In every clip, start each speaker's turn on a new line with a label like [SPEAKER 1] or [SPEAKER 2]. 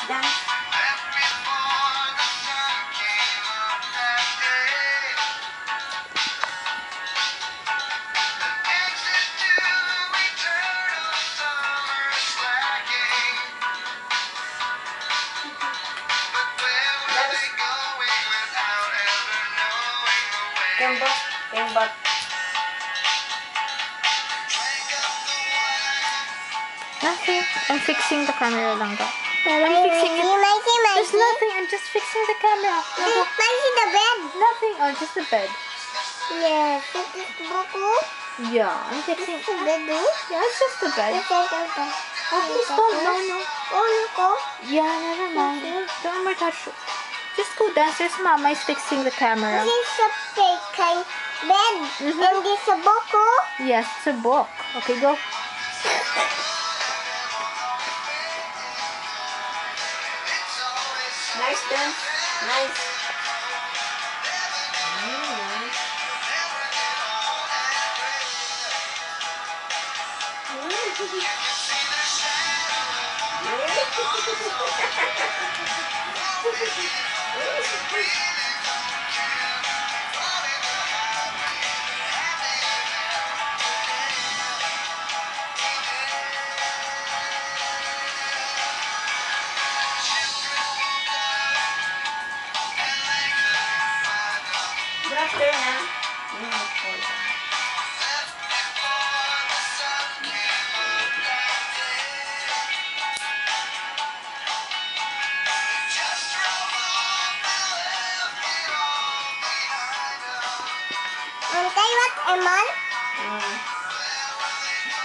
[SPEAKER 1] dance. Kembot, kembot.
[SPEAKER 2] Nothing. I'm fixing the camera lang ka.
[SPEAKER 3] I'm
[SPEAKER 2] fixing it. There's
[SPEAKER 3] Mikey.
[SPEAKER 2] nothing. I'm just fixing the camera.
[SPEAKER 3] Mikey, the bed.
[SPEAKER 2] Nothing. Oh, just the bed.
[SPEAKER 3] Yes, it is buku.
[SPEAKER 2] Yeah, I'm fixing.
[SPEAKER 3] The bed.
[SPEAKER 2] Yeah, it's just the bed. Oh, please don't. No, no.
[SPEAKER 3] Oh, you go.
[SPEAKER 2] Yeah, never mind. Don't ever touch. Just go downstairs. Mama is fixing the camera.
[SPEAKER 3] This is a fake bed. And this a buku.
[SPEAKER 2] Yes, it's a book. Okay, go.
[SPEAKER 1] Nice dance. Nice. Brush there na.
[SPEAKER 3] Okay, what, Emon?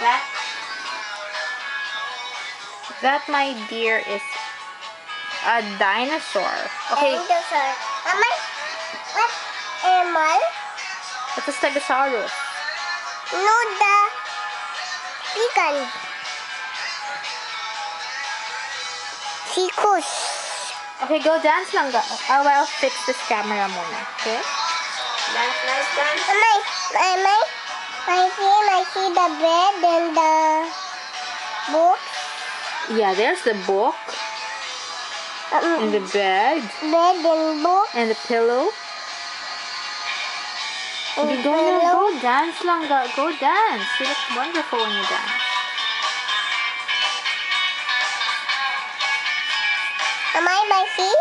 [SPEAKER 1] That?
[SPEAKER 2] That, my dear, is a dinosaur. Okay,
[SPEAKER 3] Dinosaur. Mama, what, Emon?
[SPEAKER 2] it's a stegosaurus.
[SPEAKER 3] No, the pecan. Sikus.
[SPEAKER 2] Okay, go dance lang ga. I'll fix this camera muna. Okay?
[SPEAKER 1] Dance, nice dance.
[SPEAKER 3] I see the bed and the book.
[SPEAKER 2] Yeah, there's the book and the bed
[SPEAKER 3] Bed and book.
[SPEAKER 2] and the pillow. Okay, go now. Go dance lang ga. Go dance. You look wonderful when you dance.
[SPEAKER 3] I see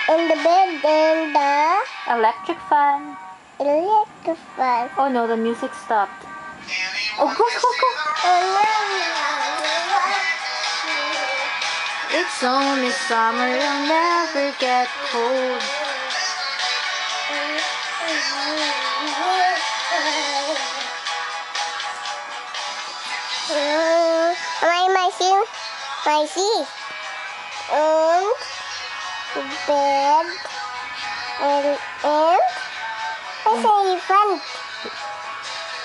[SPEAKER 3] and the bed and the
[SPEAKER 2] Electric fan.
[SPEAKER 3] electric fan.
[SPEAKER 2] Oh no, the music stopped. Oh, go, go, go. It's only summer, you'll never get cold.
[SPEAKER 3] My see and bed and I say fan.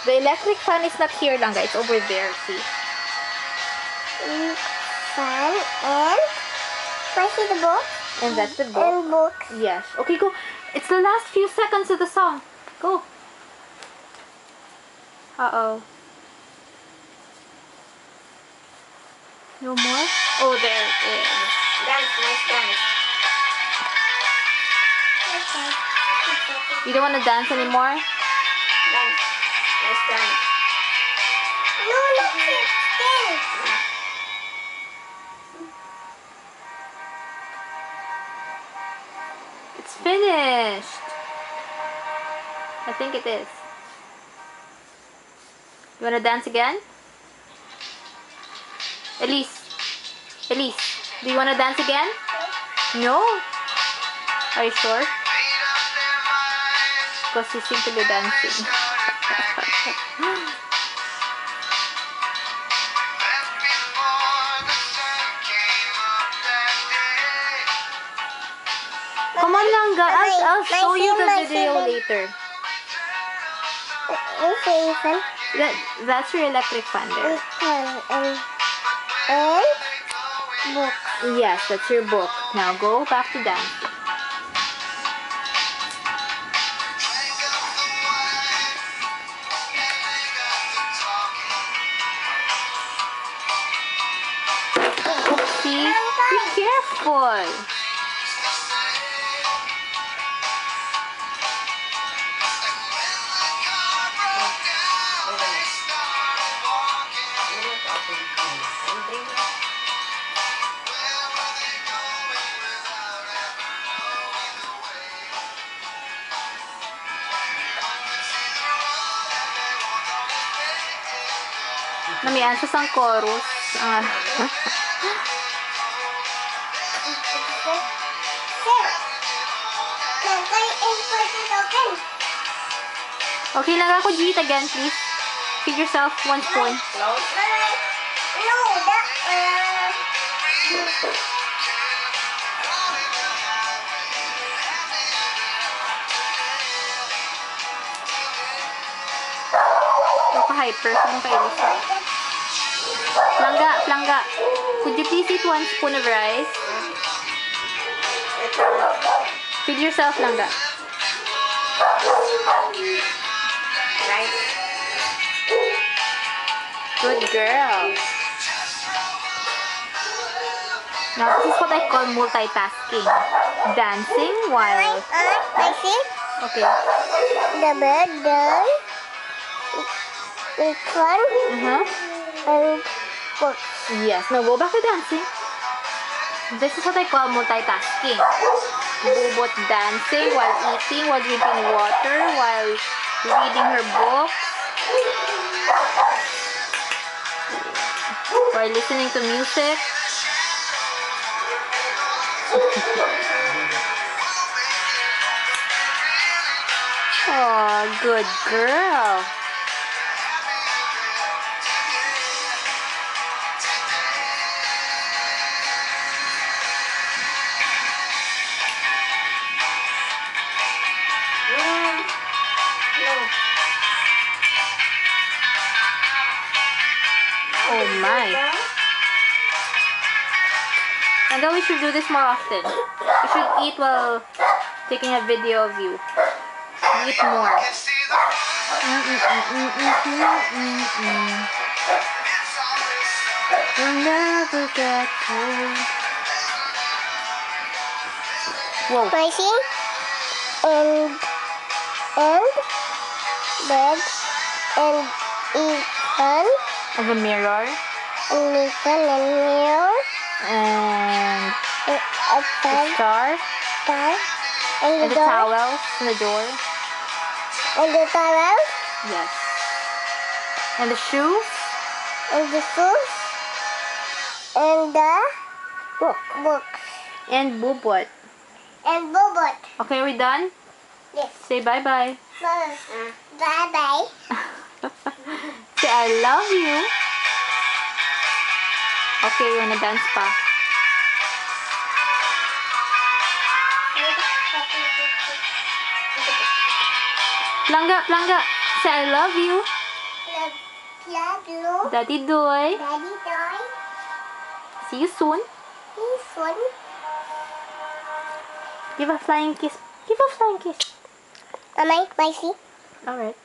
[SPEAKER 2] The electric fan is not here lang, guys. It's over there, see?
[SPEAKER 3] Fan and I see the book
[SPEAKER 2] And that's the book.
[SPEAKER 3] and book.
[SPEAKER 2] Yes. Okay, go. It's the last few seconds of the song. Go. Uh-oh. No more? Oh, there it is.
[SPEAKER 1] Dance, nice dance.
[SPEAKER 2] You don't want to dance anymore?
[SPEAKER 1] Dance, nice dance.
[SPEAKER 3] No, look it. There.
[SPEAKER 2] It's finished. I think it is. You want to dance again? Elise. Elise, do you want to dance again? No? Are you sure? Because you seem to be dancing. Come on, Langga. I'll show you the video later.
[SPEAKER 3] I say fan.
[SPEAKER 2] That's your electric fan there.
[SPEAKER 3] And book.
[SPEAKER 2] Yes, that's your book. Now go back to dancing. See? You Careful. Namiyan siya sang chorus. Ah. Okay lang ako, Jeet, again, please. Feed yourself 1 spoon. Hyper sa kay Elisa. Plangga. Could you please eat 1 spoon of rice? Feed yourself, Plangga.
[SPEAKER 1] Rice.
[SPEAKER 2] Good girl. Now, this is what I call multitasking. Dancing while... Okay.
[SPEAKER 3] The bird, the one, and book.
[SPEAKER 2] Yes. Now, go back to dancing. This is what I call multitasking. Bubot dancing while eating, while drinking water, while reading her book, while listening to music. Oh, good girl. Oh my. And then we should do this more often. You should eat while taking a video of you. Eat more. You'll never get cold. Whoa.
[SPEAKER 3] Spicy and bed and eaten
[SPEAKER 2] Of a mirror.
[SPEAKER 3] and eaten and mirror
[SPEAKER 2] And
[SPEAKER 3] and a
[SPEAKER 2] the star.
[SPEAKER 3] star and
[SPEAKER 2] And
[SPEAKER 3] the
[SPEAKER 2] the
[SPEAKER 3] door
[SPEAKER 2] towels. And the door.
[SPEAKER 3] and the towel
[SPEAKER 2] Yes. And the shoes.
[SPEAKER 3] and the shoes and the
[SPEAKER 2] Book.
[SPEAKER 3] book
[SPEAKER 2] And bubot.
[SPEAKER 3] and bubot.
[SPEAKER 2] Okay, are we done?
[SPEAKER 3] Yes.
[SPEAKER 2] Say bye-bye.
[SPEAKER 3] Bye bye.
[SPEAKER 2] Say I love you. Okay, you wanna dance pa? Plangga. Say I love you.
[SPEAKER 3] Love you.
[SPEAKER 2] Daddy Doy.
[SPEAKER 3] Daddy toy.
[SPEAKER 2] See you soon.
[SPEAKER 3] This one.
[SPEAKER 2] Give a flying kiss. Give a flying kiss.
[SPEAKER 3] Am I spicy?
[SPEAKER 2] Alright.